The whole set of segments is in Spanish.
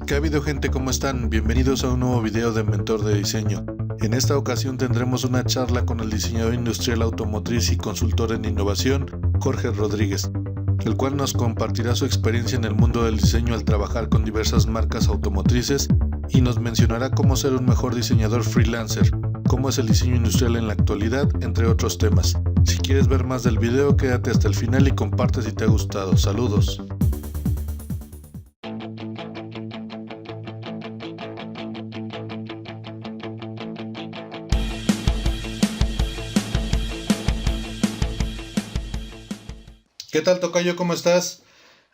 ¿Qué ha habido, gente? ¿Cómo están? Bienvenidos a un nuevo video de Mentor de Diseño. En esta ocasión tendremos una charla con el diseñador industrial automotriz y consultor en innovación, Jorge Rodríguez, el cual nos compartirá su experiencia en el mundo del diseño al trabajar con diversas marcas automotrices y nos mencionará cómo ser un mejor diseñador freelancer, cómo es el diseño industrial en la actualidad, entre otros temas. Si quieres ver más del video, quédate hasta el final y comparte si te ha gustado. Saludos. ¿Qué tal, tocayo? ¿Cómo estás?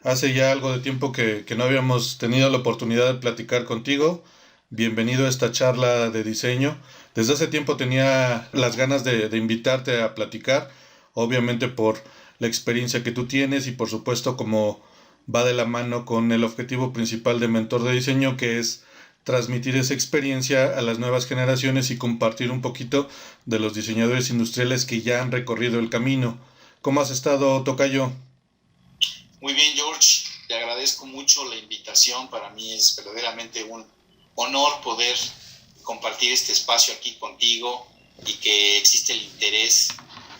Hace ya algo de tiempo que no habíamos tenido la oportunidad de platicar contigo. Bienvenido a esta charla de diseño. Desde hace tiempo tenía las ganas de invitarte a platicar, obviamente por la experiencia que tú tienes y por supuesto como va de la mano con el objetivo principal de Mentor de Diseño, que es transmitir esa experiencia a las nuevas generaciones y compartir un poquito de los diseñadores industriales que ya han recorrido el camino. ¿Cómo has estado, tocayo? Muy bien, George, te agradezco mucho la invitación. Para mí es verdaderamente un honor poder compartir este espacio aquí contigo y que existe el interés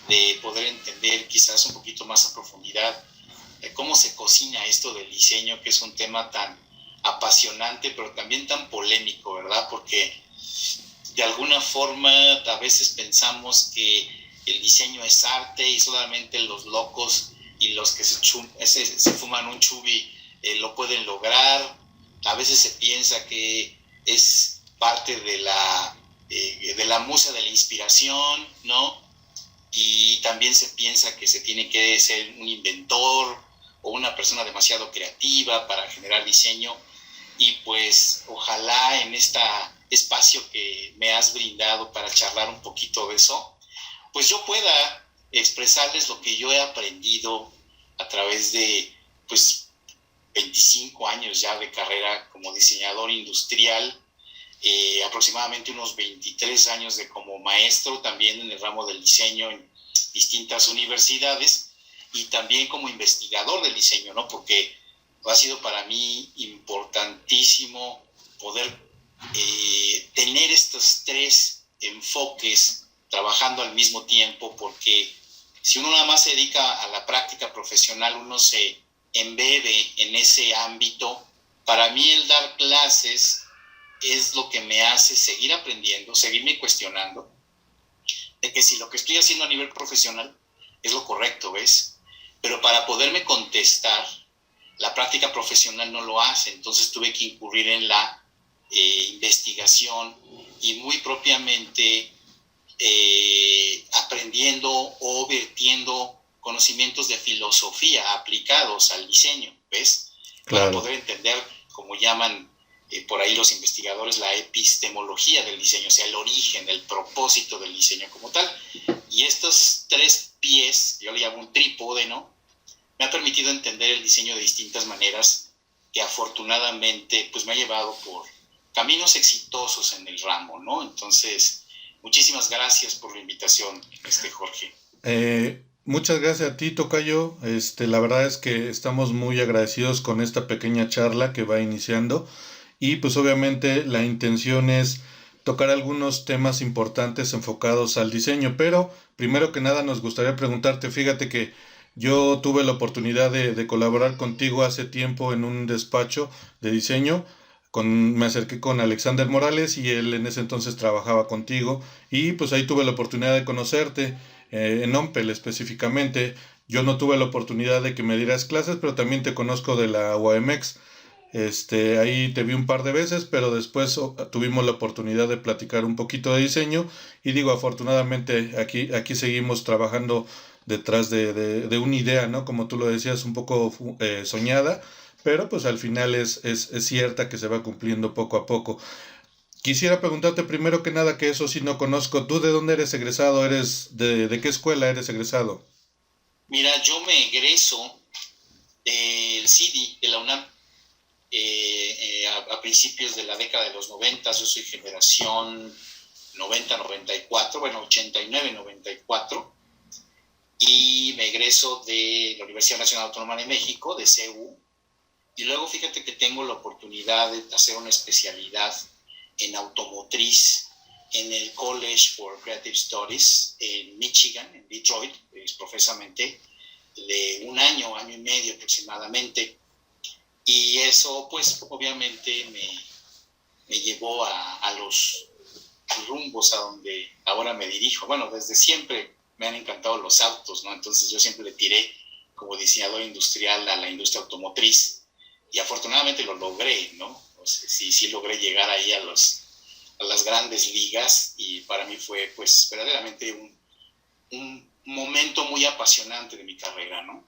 de poder entender quizás un poquito más a profundidad cómo se cocina esto del diseño, que es un tema tan apasionante pero también tan polémico, ¿verdad? Porque de alguna forma a veces pensamos que el diseño es arte y solamente los locos y los que se fuman un chubi lo pueden lograr. A veces se piensa que es parte de la musa de la inspiración, ¿no? Y también se piensa que se tiene que ser un inventor o una persona demasiado creativa para generar diseño. Y pues ojalá en este espacio que me has brindado para charlar un poquito de eso, pues yo pueda expresarles lo que yo he aprendido a través de 25 años ya de carrera como diseñador industrial, aproximadamente unos 23 años de como maestro también en el ramo del diseño en distintas universidades y también como investigador del diseño, ¿no? Porque ha sido para mí importantísimo poder tener estos tres enfoques trabajando al mismo tiempo, porque si uno nada más se dedica a la práctica profesional, uno se embebe en ese ámbito. Para mí el dar clases es lo que me hace seguir aprendiendo, seguirme cuestionando, de que si lo que estoy haciendo a nivel profesional es lo correcto, ¿ves? Pero para poderme contestar, la práctica profesional no lo hace, entonces tuve que incurrir en la investigación y muy propiamente aprendiendo o vertiendo conocimientos de filosofía aplicados al diseño, ¿ves? Claro. Para poder entender, como llaman por ahí los investigadores, la epistemología del diseño, o sea, el origen, el propósito del diseño como tal. Y estos tres pies, yo le llamo un trípode, ¿no? Me ha permitido entender el diseño de distintas maneras que afortunadamente pues me ha llevado por caminos exitosos en el ramo, ¿no? Entonces, muchísimas gracias por la invitación, Jorge. Muchas gracias a ti, tocayo. La verdad es que estamos muy agradecidos con esta pequeña charla que va iniciando y pues obviamente la intención es tocar algunos temas importantes enfocados al diseño, pero primero que nada nos gustaría preguntarte, fíjate que yo tuve la oportunidad de colaborar contigo hace tiempo en un despacho de diseño. Me acerqué con Alexander Morales y él en ese entonces trabajaba contigo y pues ahí tuve la oportunidad de conocerte en Ompel específicamente. Yo no tuve la oportunidad de que me dieras clases, pero también te conozco de la UAMX. Ahí te vi un par de veces, pero después tuvimos la oportunidad de platicar un poquito de diseño y digo, afortunadamente aquí seguimos trabajando detrás de una idea, ¿no? Como tú lo decías, un poco soñada, pero pues al final es cierta que se va cumpliendo poco a poco. Quisiera preguntarte primero que nada, que eso sí no conozco, ¿tú de dónde eres egresado? ¿De qué escuela eres egresado? Mira, yo me egreso del CIDI, de la UNAM, a principios de la década de los 90, yo soy generación 90-94, bueno, 89-94, y me egreso de la Universidad Nacional Autónoma de México, de CEU, Y luego fíjate que tengo la oportunidad de hacer una especialidad en automotriz en el College for Creative Studies en Michigan, en Detroit, profesamente, de un año y medio aproximadamente. Y eso, pues, obviamente me llevó a los rumbos a donde ahora me dirijo. Bueno, desde siempre me han encantado los autos, ¿no? Entonces yo siempre le tiré como diseñador industrial a la industria automotriz y afortunadamente lo logré, ¿no? O sea, sí logré llegar ahí a las grandes ligas y para mí fue pues verdaderamente un momento muy apasionante de mi carrera, ¿no?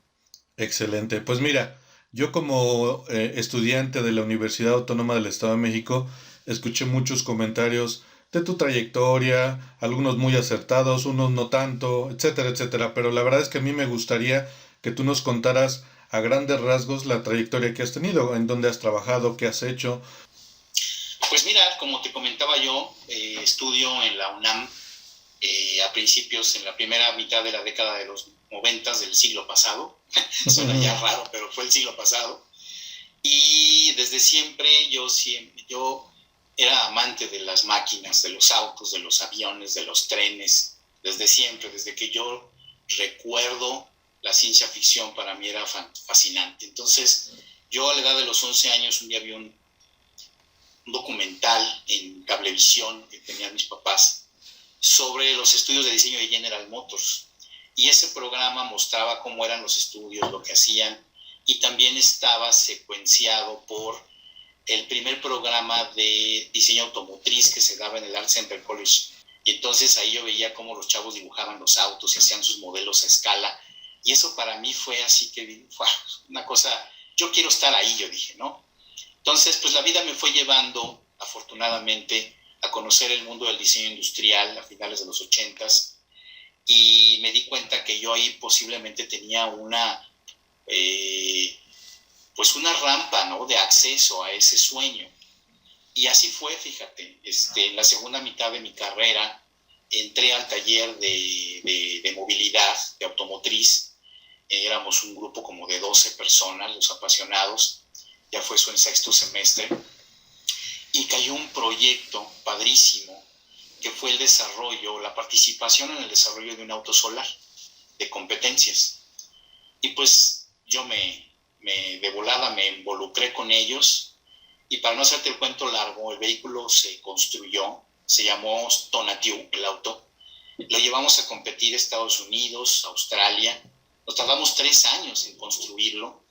Excelente. Pues mira, yo como estudiante de la Universidad Autónoma del Estado de México, escuché muchos comentarios de tu trayectoria, algunos muy acertados, unos no tanto, etcétera, etcétera. Pero la verdad es que a mí me gustaría que tú nos contaras a grandes rasgos la trayectoria que has tenido, en dónde has trabajado, qué has hecho. Pues mira, como te comentaba yo, estudio en la UNAM a principios, en la primera mitad de la década de los 90 del siglo pasado. Suena ya raro, pero fue el siglo pasado. Y desde siempre yo era amante de las máquinas, de los autos, de los aviones, de los trenes. Desde siempre, desde que yo recuerdo, la ciencia ficción para mí era fascinante. Entonces, yo a la edad de los 11 años un día vi un documental en Cablevisión que tenían mis papás sobre los estudios de diseño de General Motors. Y ese programa mostraba cómo eran los estudios, lo que hacían, y también estaba secuenciado por el primer programa de diseño automotriz que se daba en el Art Center College. Y entonces ahí yo veía cómo los chavos dibujaban los autos y hacían sus modelos a escala. Y eso para mí fue así que, una cosa, yo quiero estar ahí, yo dije, ¿no? Entonces, pues la vida me fue llevando, afortunadamente, a conocer el mundo del diseño industrial a finales de los 80s y me di cuenta que yo ahí posiblemente tenía pues una rampa, ¿no?, de acceso a ese sueño. Y así fue, fíjate, en la segunda mitad de mi carrera entré al taller de movilidad, de automotriz. Éramos un grupo como de 12 personas, los apasionados, ya fue eso en sexto semestre, y cayó un proyecto padrísimo que fue el desarrollo, la participación en el desarrollo de un auto solar, de competencias. Y pues yo de volada me involucré con ellos, y para no hacerte el cuento largo, el vehículo se construyó, se llamó Tonatiuh, el auto, lo llevamos a competir a Estados Unidos, Australia, nos tardamos 3 años en construirlo.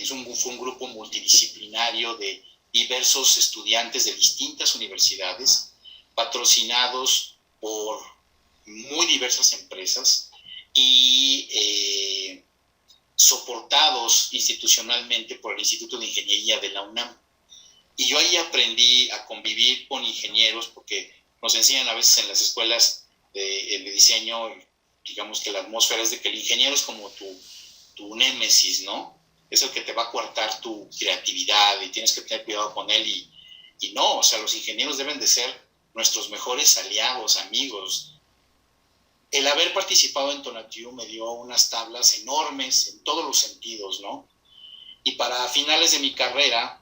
Fue un grupo multidisciplinario de diversos estudiantes de distintas universidades, patrocinados por muy diversas empresas y soportados institucionalmente por el Instituto de Ingeniería de la UNAM. Y yo ahí aprendí a convivir con ingenieros, porque nos enseñan a veces en las escuelas de diseño, digamos que la atmósfera es de que el ingeniero es como tu némesis, ¿no? Es el que te va a coartar tu creatividad y tienes que tener cuidado con él. Y no, o sea, los ingenieros deben de ser nuestros mejores aliados, amigos. El haber participado en Tonatiuh me dio unas tablas enormes en todos los sentidos, ¿no? Y para finales de mi carrera,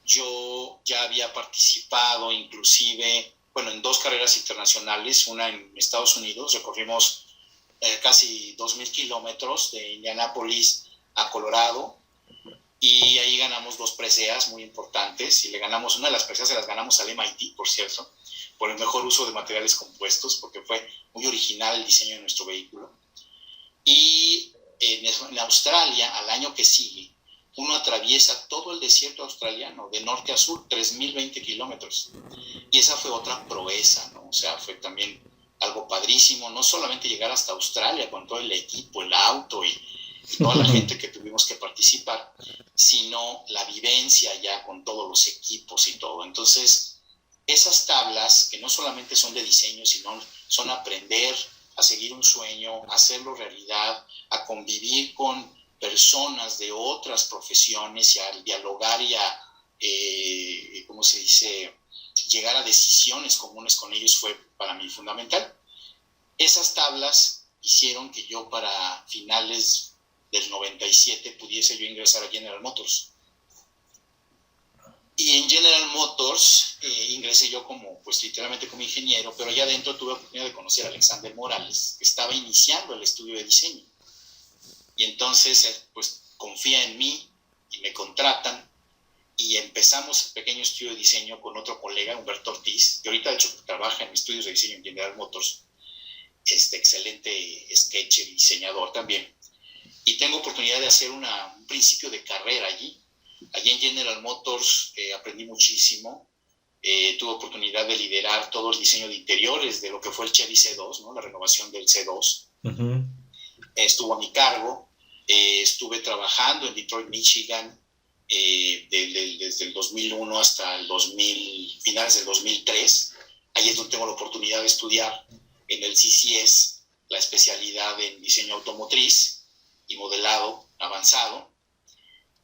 yo ya había participado inclusive, bueno, en 2 carreras internacionales, una en Estados Unidos, recorrimos casi 2,000 kilómetros de Indianápolis a Colorado, y ahí ganamos 2 preseas muy importantes, y le ganamos, una de las preseas se las ganamos al MIT, por cierto, por el mejor uso de materiales compuestos, porque fue muy original el diseño de nuestro vehículo. Y en Australia, al año que sigue, uno atraviesa todo el desierto australiano, de norte a sur, 3,020 kilómetros. Y esa fue otra proeza, ¿no? O sea, fue también algo padrísimo, no solamente llegar hasta Australia con todo el equipo, el auto y toda la gente que tuvimos que participar, sino la vivencia ya con todos los equipos y todo. Entonces, esas tablas, que no solamente son de diseño, sino son aprender a seguir un sueño, a hacerlo realidad, a convivir con personas de otras profesiones y a dialogar y a, ¿cómo se dice?, llegar a decisiones comunes con ellos, fue para mí fundamental. Esas tablas hicieron que yo para finales del 97 pudiese yo ingresar a General Motors. Y en General Motors ingresé yo como, pues literalmente como ingeniero, pero allá adentro tuve la oportunidad de conocer a Alexander Morales, que estaba iniciando el estudio de diseño. Y entonces, pues confía en mí y me contratan y empezamos el pequeño estudio de diseño con otro colega, Humberto Ortiz, que ahorita de hecho trabaja en estudios de diseño en General Motors, excelente sketcher y diseñador también. Y tengo oportunidad de hacer un principio de carrera allí. Allí en General Motors aprendí muchísimo. Tuve oportunidad de liderar todo el diseño de interiores de lo que fue el Chevy C2, ¿no? La renovación del C2. Uh-huh. Estuvo a mi cargo. Estuve trabajando en Detroit, Michigan, desde el 2001 hasta el finales del 2003. Ahí es donde tengo la oportunidad de estudiar en el CCS la especialidad en diseño automotriz y modelado avanzado.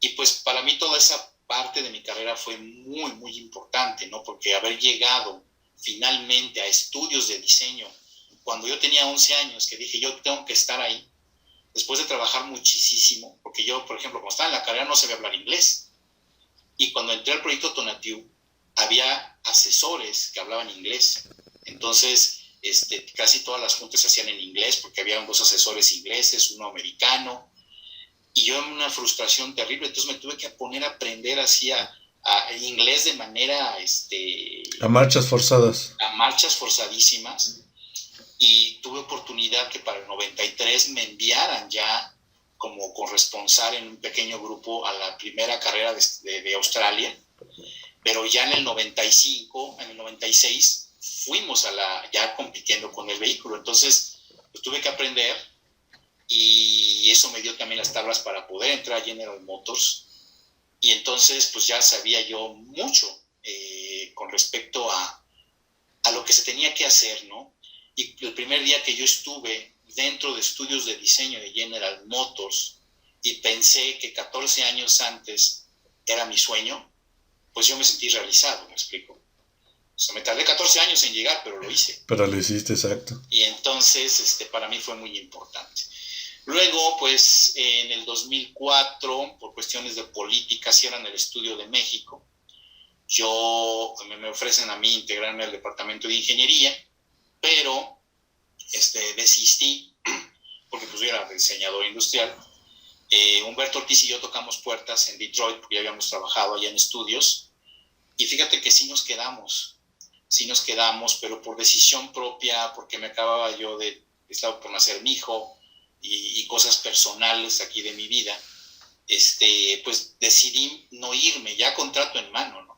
Y pues para mí toda esa parte de mi carrera fue muy, muy importante, ¿no? Porque haber llegado finalmente a estudios de diseño cuando yo tenía 11 años, que dije yo tengo que estar ahí, después de trabajar muchísimo, porque yo, por ejemplo, cuando estaba en la carrera no sabía hablar inglés. Y cuando entré al proyecto Tonatiuh, había asesores que hablaban inglés. Entonces, casi todas las juntas se hacían en inglés, porque había 2 asesores ingleses, uno americano. Y yo en una frustración terrible, entonces me tuve que poner a aprender así a inglés de manera... a marchas forzadas. A marchas forzadísimas. Y tuve oportunidad que para el 93 me enviaran ya como corresponsal en un pequeño grupo a la primera carrera de Australia, pero ya en el 95, en el 96 fuimos ya compitiendo con el vehículo, entonces pues, tuve que aprender y eso me dio también las tablas para poder entrar a General Motors y entonces pues ya sabía yo mucho con respecto a lo que se tenía que hacer, ¿no? Y el primer día que yo estuve dentro de estudios de diseño de General Motors y pensé que 14 años antes era mi sueño, pues yo me sentí realizado, ¿me explico? O sea, me tardé 14 años en llegar, pero lo hice. Pero lo hiciste, exacto. Y entonces, para mí fue muy importante. Luego, pues, en el 2004, por cuestiones de política, cierran el estudio de México. Me ofrecen a mí integrarme al departamento de ingeniería, pero desistí porque pues yo era diseñador industrial. Humberto Ortiz y yo tocamos puertas en Detroit porque ya habíamos trabajado allá en estudios y fíjate que sí nos quedamos, pero por decisión propia, porque me acababa yo estaba por nacer mi hijo y cosas personales aquí de mi vida, pues decidí no irme, ya contrato en mano, ¿no?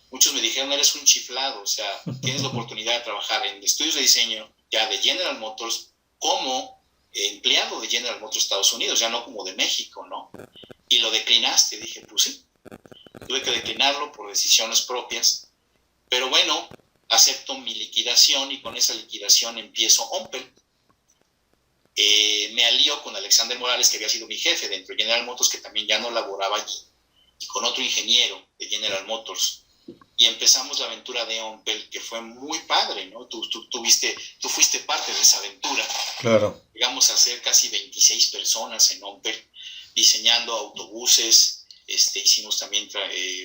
Muchos me dijeron, eres un chiflado, o sea, tienes la oportunidad de trabajar en estudios de diseño ya de General Motors como empleado de General Motors Estados Unidos, ya no como de México, ¿no? Y lo declinaste, dije, pues sí, tuve que declinarlo por decisiones propias, pero bueno, acepto mi liquidación y con esa liquidación empiezo Ompel. Me alío con Alexander Morales, que había sido mi jefe dentro de General Motors, que también ya no laboraba allí, y con otro ingeniero de General Motors, y empezamos la aventura de Ompel, que fue muy padre, ¿no? Tú fuiste parte de esa aventura. Claro. Llegamos a ser casi 26 personas en Ompel, diseñando autobuses, hicimos también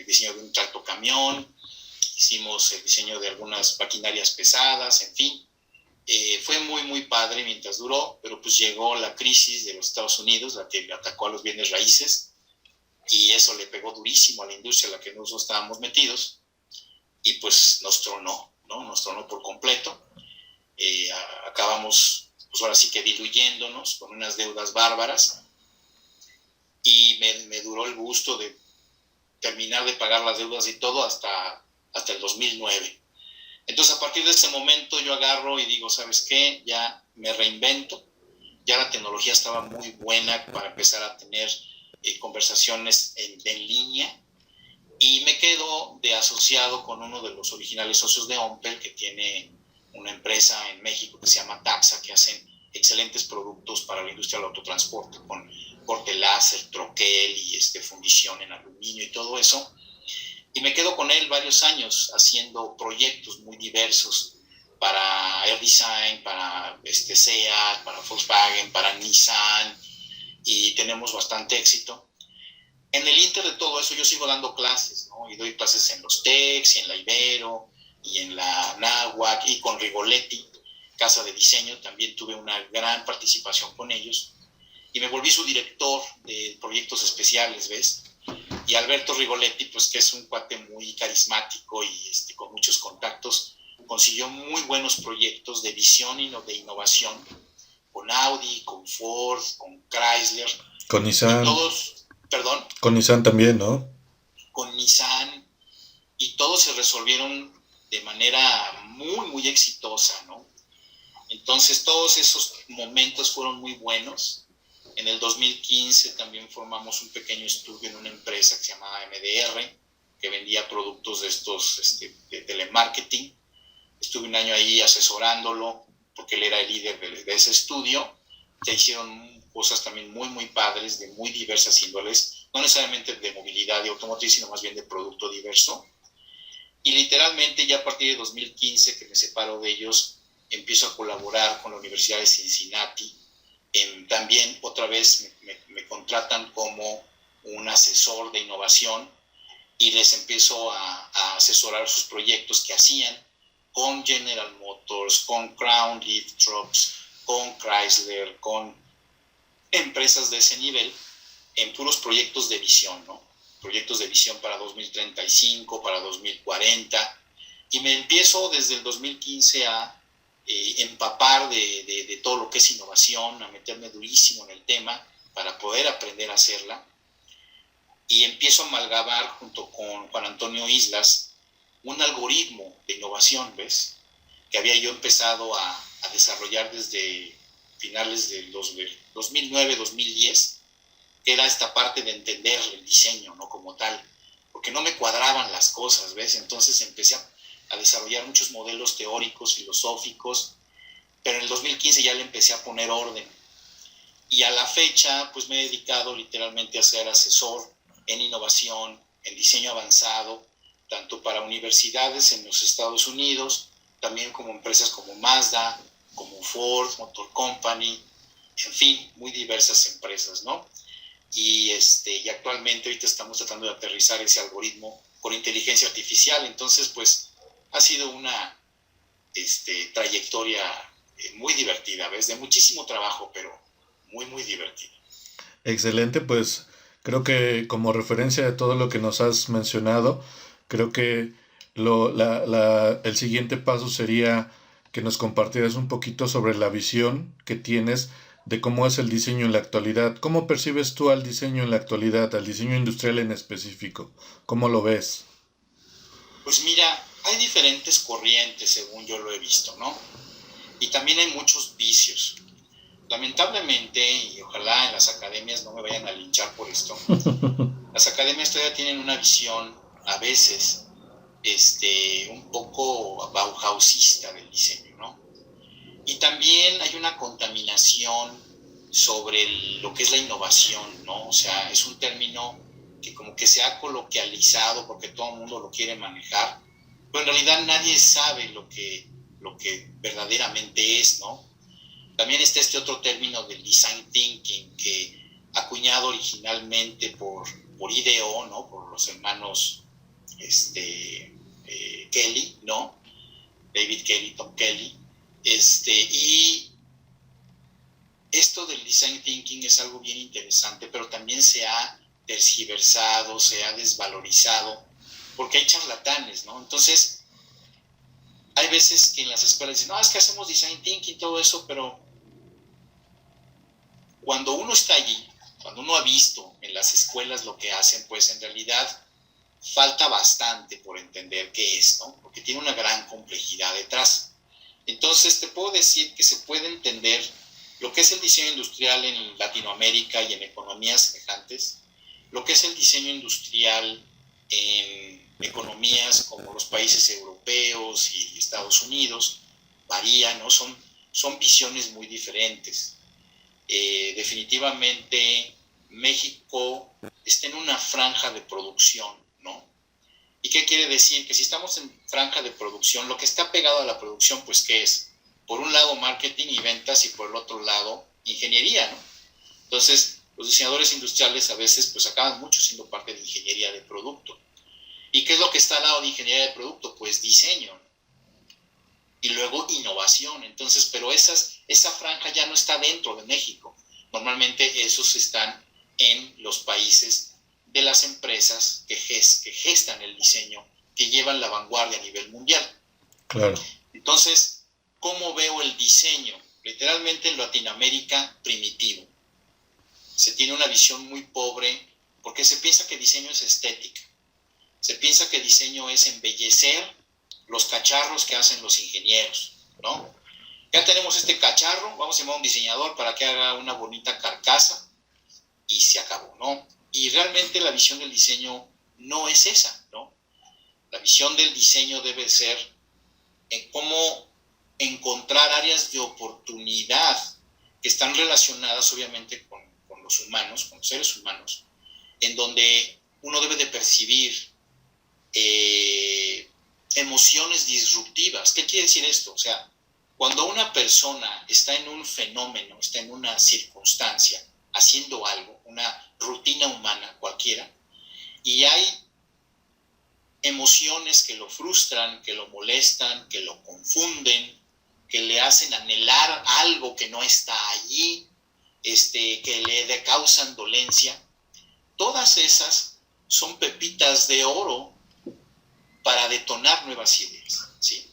diseño de un tractocamión, hicimos el diseño de algunas maquinarias pesadas, en fin. Fue muy, muy padre mientras duró, pero pues llegó la crisis de los Estados Unidos, la que atacó a los bienes raíces, y eso le pegó durísimo a la industria en la que nosotros estábamos metidos, y pues nos tronó, ¿no? Nos tronó por completo. Acabamos, pues ahora sí que diluyéndonos con unas deudas bárbaras, y me duró el gusto de terminar de pagar las deudas y todo hasta el 2009. Entonces, a partir de ese momento yo agarro y digo, ¿sabes qué? Ya me reinvento. Ya la tecnología estaba muy buena para empezar a tener conversaciones en línea. Y me quedo de asociado con uno de los originales socios de Ompel, que tiene una empresa en México que se llama Taxa, que hacen excelentes productos para la industria del autotransporte, con corte láser, troquel y fundición en aluminio y todo eso. Y me quedo con él varios años haciendo proyectos muy diversos para Air Design, para SEAT, para Volkswagen, para Nissan, y tenemos bastante éxito. En el inter de todo eso yo sigo dando clases, ¿no? Y doy clases en los TECs, y en la Ibero, y en la Náhuac, y con Rigoletti, Casa de Diseño, también tuve una gran participación con ellos. Y me volví su director de proyectos especiales, ¿ves? Y Alberto Rigoletti, pues que es un cuate muy carismático y con muchos contactos, consiguió muy buenos proyectos de visión y de innovación con Audi, con Ford, con Chrysler, Con y Nissan, todos, perdón, con Nissan también, ¿no? con Nissan, y todos se resolvieron de manera muy, muy exitosa, ¿no? Entonces todos esos momentos fueron muy buenos. En el 2015 también formamos un pequeño estudio en una empresa que se llamaba MDR, que vendía productos de estos de telemarketing. Estuve un año ahí asesorándolo, porque él era el líder de ese estudio. Se hicieron cosas también muy, muy padres, de muy diversas índoles, no necesariamente de movilidad y automotriz, sino más bien de producto diverso. Y literalmente ya a partir de 2015, que me separo de ellos, empiezo a colaborar con la Universidad de Cincinnati. También otra vez me contratan como un asesor de innovación y les empiezo a asesorar sus proyectos que hacían con General Motors, con Crown Leaf Trucks, con Chrysler, con empresas de ese nivel, en puros proyectos de visión, ¿no? Proyectos de visión para 2035, para 2040, y me empiezo desde el 2015 a empapar de todo lo que es innovación, a meterme durísimo en el tema para poder aprender a hacerla, y empiezo a amalgamar junto con Juan Antonio Islas un algoritmo de innovación, ¿ves? Que había yo empezado a desarrollar desde finales del 2009-2010, que era esta parte de entender el diseño, ¿no? Como tal, porque no me cuadraban las cosas, ¿ves? Entonces empecé a desarrollar muchos modelos teóricos, filosóficos, pero en el 2015 ya le empecé a poner orden. Y a la fecha, pues me he dedicado literalmente a ser asesor en innovación, en diseño avanzado, tanto para universidades en los Estados Unidos, también como empresas como Mazda, como Ford Motor Company, en fin, muy diversas empresas, ¿no? Y actualmente ahorita estamos tratando de aterrizar ese algoritmo con inteligencia artificial. Entonces, pues ha sido una trayectoria muy divertida, ¿ves? De muchísimo trabajo, pero muy, muy divertida. Excelente, pues creo que como referencia de todo lo que nos has mencionado, creo que el siguiente paso sería que nos compartieras un poquito sobre la visión que tienes de cómo es el diseño en la actualidad. ¿Cómo percibes tú al diseño en la actualidad, al diseño industrial en específico? ¿Cómo lo ves? Pues mira, hay diferentes corrientes según yo lo he visto, ¿no? Y también hay muchos vicios. Lamentablemente, y ojalá en las academias no me vayan a linchar por esto, las academias todavía tienen una visión a veces un poco bauhausista del diseño, ¿no? Y también hay una contaminación sobre lo que es la innovación, ¿no? O sea, es un término que como que se ha coloquializado porque todo el mundo lo quiere manejar, pero en realidad nadie sabe lo que verdaderamente es, ¿no? También está este otro término del design thinking, que acuñado originalmente por IDEO, ¿no? Por los hermanos Kelly, ¿no? David Kelly, Tom Kelly. Y esto del design thinking es algo bien interesante, pero también se ha tergiversado, se ha desvalorizado, porque hay charlatanes, ¿no? Entonces, hay veces que en las escuelas dicen, no, es que hacemos design thinking y todo eso, pero cuando uno está allí, cuando uno ha visto en las escuelas lo que hacen, pues en realidad falta bastante por entender qué es, ¿no? Porque tiene una gran complejidad detrás. Entonces, te puedo decir que se puede entender lo que es el diseño industrial en Latinoamérica y en economías semejantes, lo que es el diseño industrial en economías como los países europeos y Estados Unidos, varía, ¿no? Son visiones muy diferentes. Definitivamente México está en una franja de producción, ¿no? ¿Y qué quiere decir? Que si estamos en franja de producción, lo que está pegado a la producción, pues ¿qué es? Por un lado marketing y ventas y por el otro lado ingeniería, ¿no? Entonces, los diseñadores industriales a veces pues acaban mucho siendo parte de ingeniería de producto. ¿Y qué es lo que está al lado de ingeniería de producto? Pues diseño, ¿no? Y luego innovación. Entonces, pero esa franja ya no está dentro de México. Normalmente esos están en los países de las empresas que gestan el diseño, que llevan la vanguardia a nivel mundial. Claro. Entonces, ¿cómo veo el diseño? Literalmente en Latinoamérica, primitivo. Se tiene una visión muy pobre porque se piensa que diseño es estética. Se piensa que diseño es embellecer los cacharros que hacen los ingenieros, ¿no? Ya tenemos este cacharro, vamos a llamar a un diseñador para que haga una bonita carcasa y se acabó, ¿no? Y realmente la visión del diseño no es esa, ¿no? La visión del diseño debe ser en cómo encontrar áreas de oportunidad que están relacionadas obviamente con los humanos, con los seres humanos, en donde uno debe de percibir emociones disruptivas. ¿Qué quiere decir esto? O sea, cuando una persona está en un fenómeno, está en una circunstancia, haciendo algo, una rutina humana cualquiera, y hay emociones que lo frustran, que lo molestan, que lo confunden, que le hacen anhelar algo que no está allí, que le causan dolencia, todas esas son pepitas de oro para detonar nuevas ideas, ¿sí?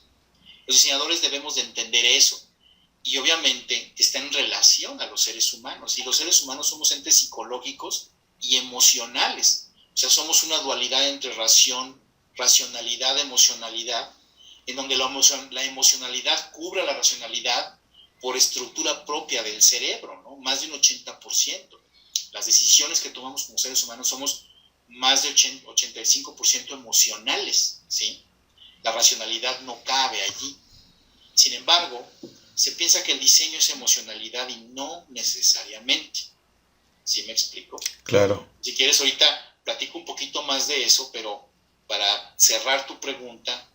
Los diseñadores debemos de entender eso, y obviamente está en relación a los seres humanos, y los seres humanos somos entes psicológicos y emocionales, o sea, somos una dualidad entre racionalidad, emocionalidad, en donde la emocionalidad cubre la racionalidad por estructura propia del cerebro, ¿no? Más de un 80%. Las decisiones que tomamos como seres humanos somos más de 85% emocionales, ¿sí? La racionalidad no cabe allí. Sin embargo, se piensa que el diseño es emocionalidad y no necesariamente. ¿Sí me explico? Claro. Si quieres, ahorita platico un poquito más de eso, pero para cerrar tu pregunta,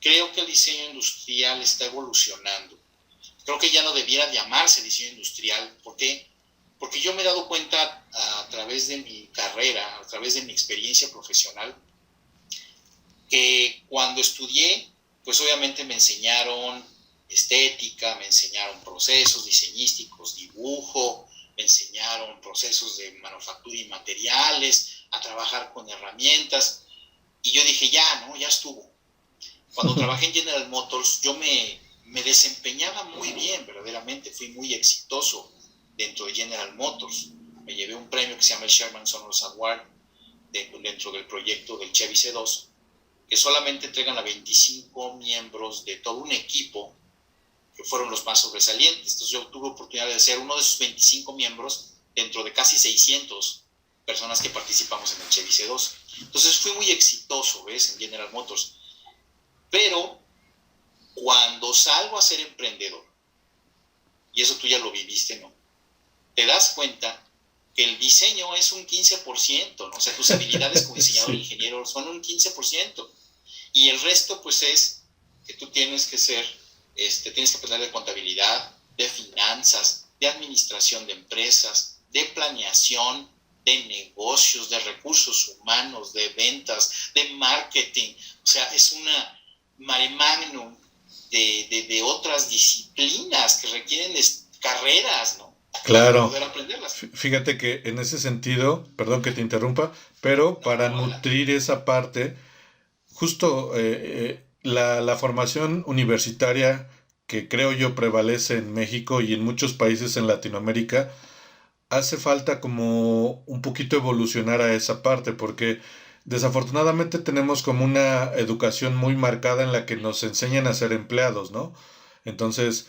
creo que el diseño industrial está evolucionando. Creo que ya no debiera llamarse diseño industrial. ¿Por qué? Porque yo me he dado cuenta a través de mi carrera, a través de mi experiencia profesional, que cuando estudié, pues obviamente me enseñaron estética, me enseñaron procesos diseñísticos, dibujo, me enseñaron procesos de manufactura y materiales, a trabajar con herramientas, y yo dije, ya, ¿no? Ya estuvo. Cuando trabajé en General Motors, yo me desempeñaba muy bien, verdaderamente, fui muy exitoso dentro de General Motors. Me llevé un premio que se llama el Sherman Honors Award dentro del proyecto del Chevy C2, que solamente entregan a 25 miembros de todo un equipo que fueron los más sobresalientes. Entonces yo tuve oportunidad de ser uno de esos 25 miembros dentro de casi 600 personas que participamos en el Chevy C2. Entonces fui muy exitoso, ¿ves? En General Motors. Pero cuando salgo a ser emprendedor, y eso tú ya lo viviste, ¿no? Te das cuenta que el diseño es un 15%, ¿no? O sea, tus habilidades como diseñador e ingeniero son un 15%. Y el resto, pues, es que tú tienes que tienes que aprender de contabilidad, de finanzas, de administración de empresas, de planeación, de negocios, de recursos humanos, de ventas, de marketing. O sea, es una mare magnum de otras disciplinas que requieren carreras, ¿no? Claro. Para poder aprenderlas. Fíjate que en ese sentido, perdón que te interrumpa, pero para nutrir esa parte, justo la formación universitaria que creo yo prevalece en México y en muchos países en Latinoamérica, hace falta como un poquito evolucionar a esa parte, porque desafortunadamente tenemos como una educación muy marcada en la que nos enseñan a ser empleados, ¿no? Entonces,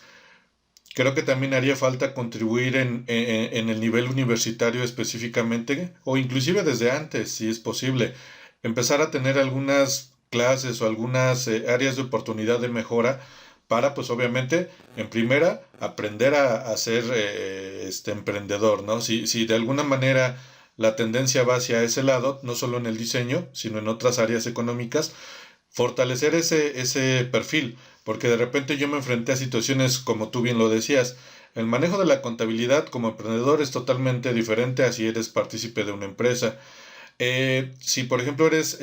creo que también haría falta contribuir en el nivel universitario específicamente, o inclusive desde antes, si es posible, empezar a tener algunas clases o algunas áreas de oportunidad de mejora para, pues obviamente, en primera, aprender a ser emprendedor, ¿no? Si de alguna manera la tendencia va hacia ese lado, no solo en el diseño, sino en otras áreas económicas, fortalecer ese perfil, porque de repente yo me enfrenté a situaciones, como tú bien lo decías, El manejo de la contabilidad como emprendedor es totalmente diferente a si eres partícipe de una empresa. Si por ejemplo eres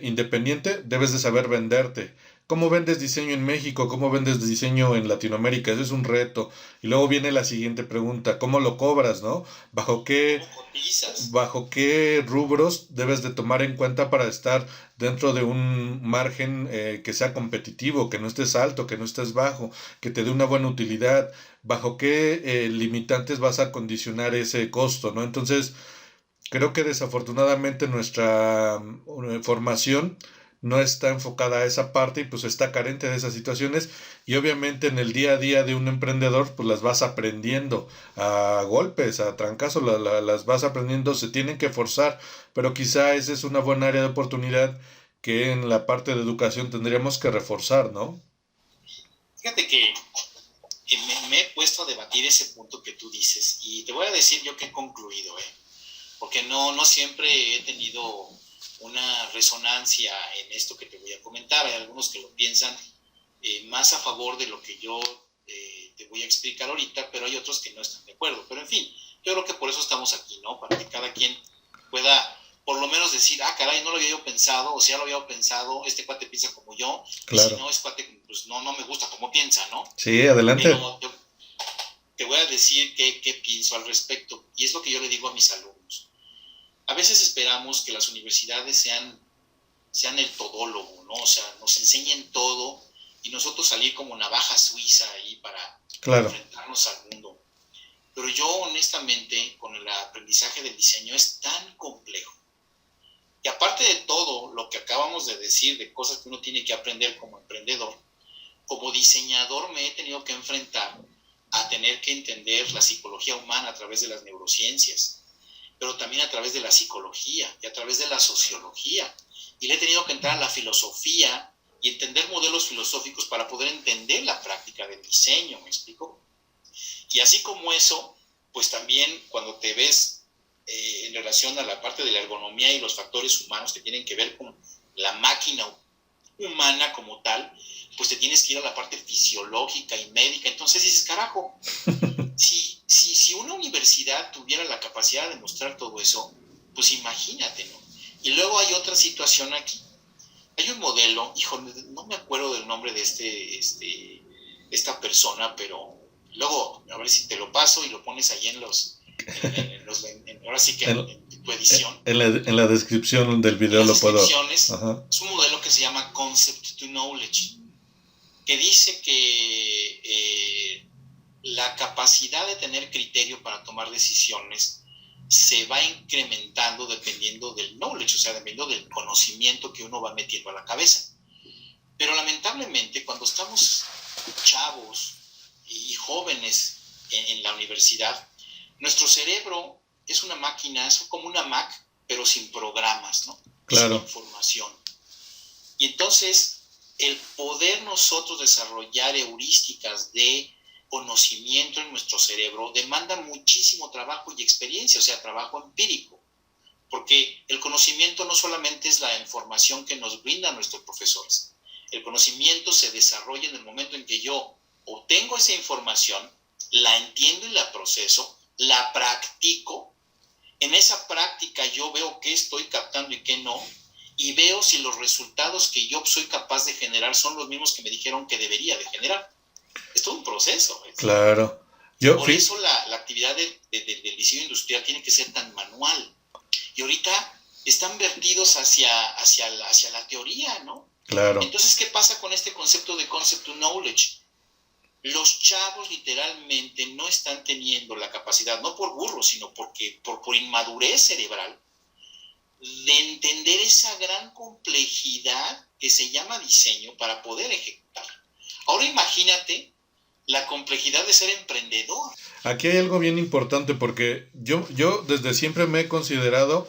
independiente, debes de saber venderte. ¿Cómo vendes diseño en México? ¿Cómo vendes diseño en Latinoamérica? Eso es un reto. Y luego viene la siguiente pregunta, ¿cómo lo cobras, no? ¿Bajo qué, ¿Cómo cotizas? bajo qué rubros debes de tomar en cuenta para estar dentro de un margen que sea competitivo, que no estés alto, que no estés bajo, que te dé una buena utilidad? ¿Bajo qué limitantes vas a condicionar ese costo, no? Entonces, creo que desafortunadamente nuestra formación no está enfocada a esa parte y pues está carente de esas situaciones y obviamente en el día a día de un emprendedor pues las vas aprendiendo a golpes, a trancazos, las vas aprendiendo, se tienen que forzar, pero quizá esa es una buena área de oportunidad que en la parte de educación tendríamos que reforzar, ¿no? Fíjate que me he puesto a debatir ese punto que tú dices y te voy a decir yo que he concluido, porque no siempre he tenido una resonancia en esto que te voy a comentar. Hay algunos que lo piensan más a favor de lo que yo te voy a explicar ahorita, pero hay otros que no están de acuerdo. Pero en fin, yo creo que por eso estamos aquí, ¿no? Para que cada quien pueda por lo menos decir, ah, caray, no lo había yo pensado, o si ya lo había pensado, este cuate piensa como yo, y si Claro. no, es cuate, pues no me gusta como piensa, ¿no? Sí, adelante. Pero te voy a decir qué pienso al respecto, y es lo que yo le digo a mis alumnos. A veces esperamos que las universidades sean el todólogo, ¿no? O sea, nos enseñen todo y nosotros salir como navaja suiza ahí para Claro. enfrentarnos al mundo. Pero yo honestamente, con el aprendizaje del diseño es tan complejo. Y aparte de todo lo que acabamos de decir, de cosas que uno tiene que aprender como emprendedor, como diseñador me he tenido que enfrentar a tener que entender la psicología humana a través de las neurociencias, pero también a través de la psicología y a través de la sociología. Y le he tenido que entrar a la filosofía y entender modelos filosóficos para poder entender la práctica del diseño, ¿me explico? Y así como eso, pues también cuando te ves en relación a la parte de la ergonomía y los factores humanos que tienen que ver con la máquina humana como tal, pues te tienes que ir a la parte fisiológica y médica. Entonces dices, carajo, si una universidad tuviera la capacidad de demostrar todo eso, pues imagínate, ¿no? Y luego hay otra situación aquí. Hay un modelo, híjole, no me acuerdo del nombre de esta persona, pero luego, a ver si te lo paso y lo pones ahí ahora sí que En, en tu edición. en la descripción del En video las lo puedo. descripciones, Ajá. es un modelo que se llama Concept to Knowledge, que dice que la capacidad de tener criterio para tomar decisiones se va incrementando dependiendo del knowledge, o sea, dependiendo del conocimiento que uno va metiendo a la cabeza. Pero lamentablemente, cuando estamos chavos y jóvenes en la universidad, nuestro cerebro es una máquina, es como una Mac, pero sin programas, ¿no? Claro. Sin información. Y entonces, el poder nosotros desarrollar heurísticas de conocimiento en nuestro cerebro demanda muchísimo trabajo y experiencia, o sea, trabajo empírico, porque el conocimiento no solamente es la información que nos brindan nuestros profesores, el conocimiento se desarrolla en el momento en que yo obtengo esa información, la entiendo y la proceso, la practico, en esa práctica yo veo qué estoy captando y qué no, y veo si los resultados que yo soy capaz de generar son los mismos que me dijeron que debería de generar. Es todo un proceso. Claro. Por eso la actividad del diseño industrial tiene que ser tan manual. Y ahorita están vertidos hacia la teoría, ¿no? Claro. Entonces, ¿qué pasa con este concepto de concept to knowledge? Los chavos literalmente no están teniendo la capacidad, no por burros, sino por inmadurez cerebral, de entender esa gran complejidad que se llama diseño para poder ejecutar. Ahora imagínate la complejidad de ser emprendedor. Aquí hay algo bien importante porque yo desde siempre me he considerado,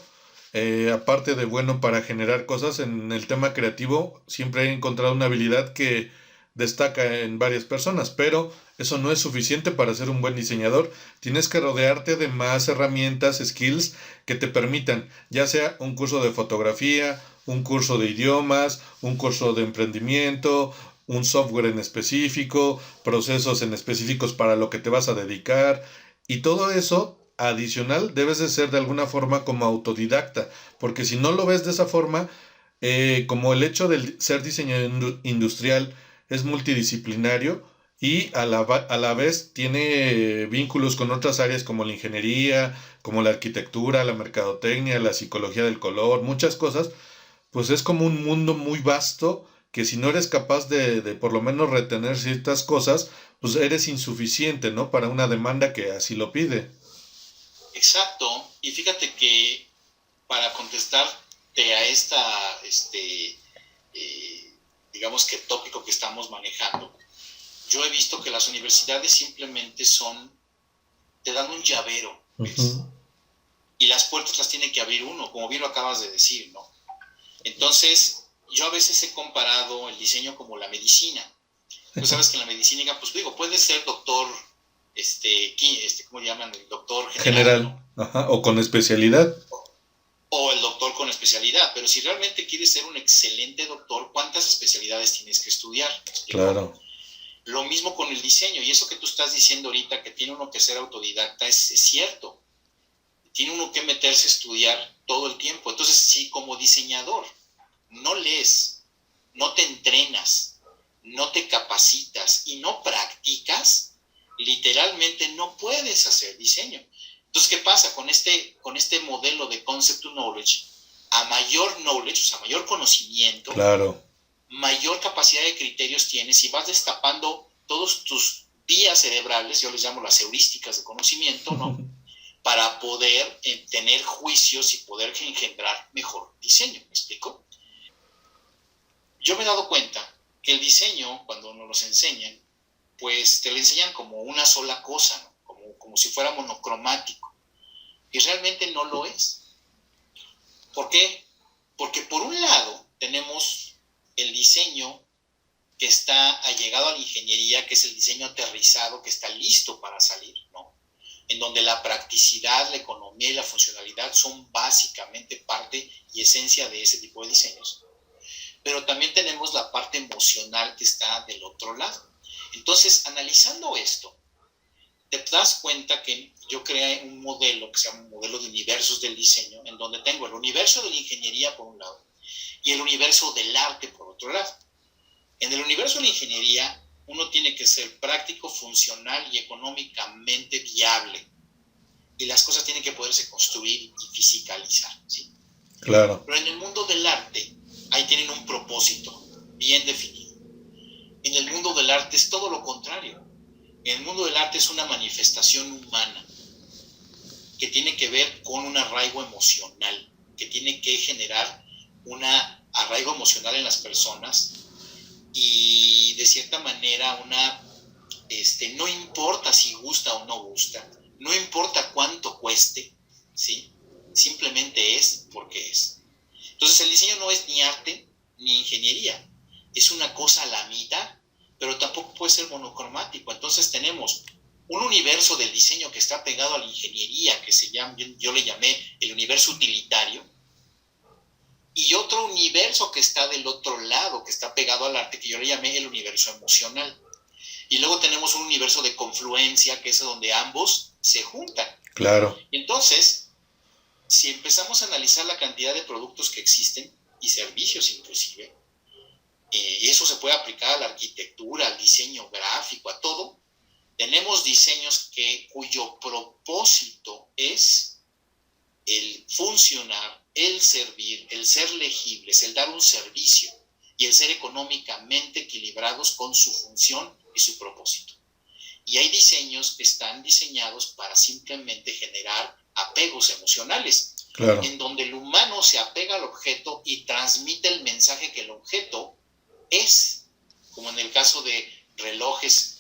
aparte de bueno para generar cosas en el tema creativo, siempre he encontrado una habilidad que destaca en varias personas, pero eso no es suficiente para ser un buen diseñador. Tienes que rodearte de más herramientas, skills que te permitan, ya sea un curso de fotografía, un curso de idiomas, un curso de emprendimiento, un software en específico, procesos en específicos para lo que te vas a dedicar, y todo eso adicional debes de ser de alguna forma como autodidacta, porque si no lo ves de esa forma, como el hecho de ser diseñador industrial es multidisciplinario y a la vez tiene vínculos con otras áreas como la ingeniería, como la arquitectura, la mercadotecnia, la psicología del color, muchas cosas, pues es como un mundo muy vasto que si no eres capaz de por lo menos retener ciertas cosas, pues eres insuficiente, ¿no? Para una demanda que así lo pide. Exacto. Y fíjate que para contestarte a eh, digamos que tópico que estamos manejando, yo he visto que las universidades simplemente te dan un llavero, ¿ves? Ujú. Y las puertas las tiene que abrir uno, como bien lo acabas de decir, ¿no? Entonces, yo a veces he comparado el diseño como la medicina. Pues sabes que en la medicina, pues digo, puede ser doctor, ¿cómo le llaman? El doctor general, General, ¿no? ajá, o con especialidad. O el doctor con especialidad, pero si realmente quieres ser un excelente doctor, ¿cuántas especialidades tienes que estudiar? ¿Me explico? Claro, Lo mismo con el diseño, y eso que tú estás diciendo ahorita, que tiene uno que ser autodidacta, es cierto. Tiene uno que meterse a estudiar todo el tiempo. Entonces, si como diseñador no lees, no te entrenas, no te capacitas y no practicas, literalmente no puedes hacer diseño. Entonces, ¿qué pasa con este modelo de concept to knowledge? A mayor knowledge, o sea, mayor conocimiento, claro. mayor capacidad de criterios tienes y vas destapando todos tus vías cerebrales, yo les llamo las heurísticas de conocimiento, ¿no? Para poder tener juicios y poder engendrar mejor diseño. ¿Me explico? Yo me he dado cuenta que el diseño, cuando nos los enseñan, pues te lo enseñan como una sola cosa, ¿no? Como si fuera monocromático. Y realmente no lo es. ¿Por qué? Porque por un lado tenemos el diseño que está allegado a la ingeniería, que es el diseño aterrizado, que está listo para salir, ¿no? En donde la practicidad, la economía y la funcionalidad son básicamente parte y esencia de ese tipo de diseños. Pero también tenemos la parte emocional que está del otro lado. Entonces, analizando esto, te das cuenta que yo creé un modelo que se llama un modelo de universos del diseño, en donde tengo el universo de la ingeniería por un lado y el universo del arte por otro lado. En el universo de la ingeniería, uno tiene que ser práctico, funcional y económicamente viable. Y las cosas tienen que poderse construir y fisicalizar, ¿sí? Claro, Pero en el mundo del arte, ahí tienen un propósito bien definido. En el mundo del arte es todo lo contrario. En el mundo del arte es una manifestación humana que tiene que ver con un arraigo emocional, que tiene que generar un arraigo emocional en las personas y de cierta manera no importa si gusta o no gusta, no importa cuánto cueste, ¿sí? Simplemente es porque es. Entonces el diseño no es ni arte ni ingeniería, es una cosa a la mitad, pero tampoco puede ser monocromático. Entonces tenemos un universo del diseño que está pegado a la ingeniería, que yo le llamé el universo utilitario, y otro universo que está del otro lado, que está pegado al arte, que yo le llamé el universo emocional. Y luego tenemos un universo de confluencia, que es donde ambos se juntan. claro. Entonces, si empezamos a analizar la cantidad de productos que existen, y servicios inclusive, y eso se puede aplicar a la arquitectura, al diseño gráfico, a todo, tenemos diseños cuyo propósito es el funcionar, el servir, el ser legibles, el dar un servicio y el ser económicamente equilibrados con su función y su propósito. Y hay diseños que están diseñados para simplemente generar apegos emocionales, Claro. en donde el humano se apega al objeto y transmite el mensaje que el objeto es, como en el caso de relojes,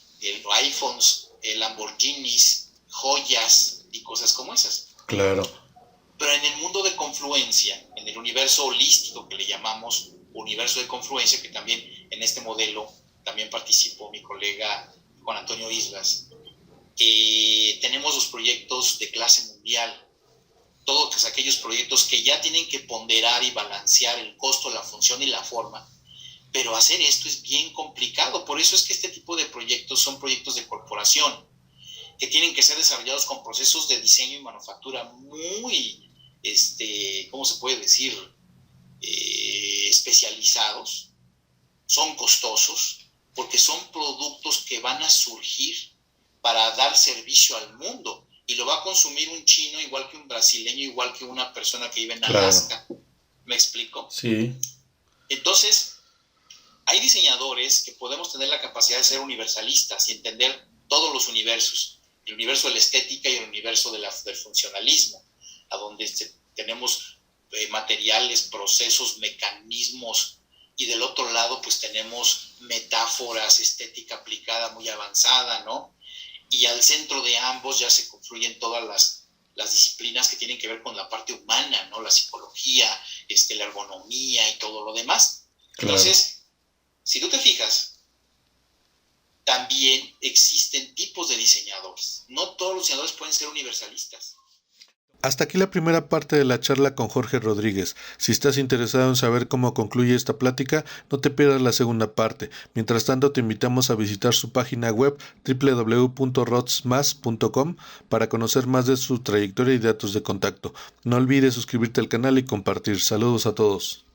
iPhones, Lamborghinis, joyas y cosas como esas. Claro. Pero en el mundo de confluencia, en el universo holístico que le llamamos universo de confluencia, que también en este modelo también participó mi colega Juan Antonio Islas, tenemos los proyectos de clase mundial, todos aquellos proyectos que ya tienen que ponderar y balancear el costo, la función y la forma, Pero hacer esto es bien complicado. Por eso es que este tipo de proyectos son proyectos de corporación, que tienen que ser desarrollados con procesos de diseño y manufactura muy, ¿cómo se puede decir? Especializados. Son costosos, porque son productos que van a surgir para dar servicio al mundo. Y lo va a consumir un chino, igual que un brasileño, igual que una persona que vive en Alaska. Claro. ¿Me explico? Sí. Entonces, hay diseñadores que podemos tener la capacidad de ser universalistas y entender todos los universos. El universo de la estética y el universo del funcionalismo, a donde tenemos materiales, procesos, mecanismos, y del otro lado pues tenemos metáforas, estética aplicada muy avanzada, ¿no? Y al centro de ambos ya se confluyen todas las disciplinas que tienen que ver con la parte humana, ¿no? La psicología, la ergonomía y todo lo demás. Claro. Entonces, si tú te fijas, también existen tipos de diseñadores. No todos los diseñadores pueden ser universalistas. Hasta aquí la primera parte de la charla con Jorge Rodríguez. Si estás interesado en saber cómo concluye esta plática, no te pierdas la segunda parte. Mientras tanto, te invitamos a visitar su página web www.rodsmas.com para conocer más de su trayectoria y datos de contacto. No olvides suscribirte al canal y compartir. Saludos a todos.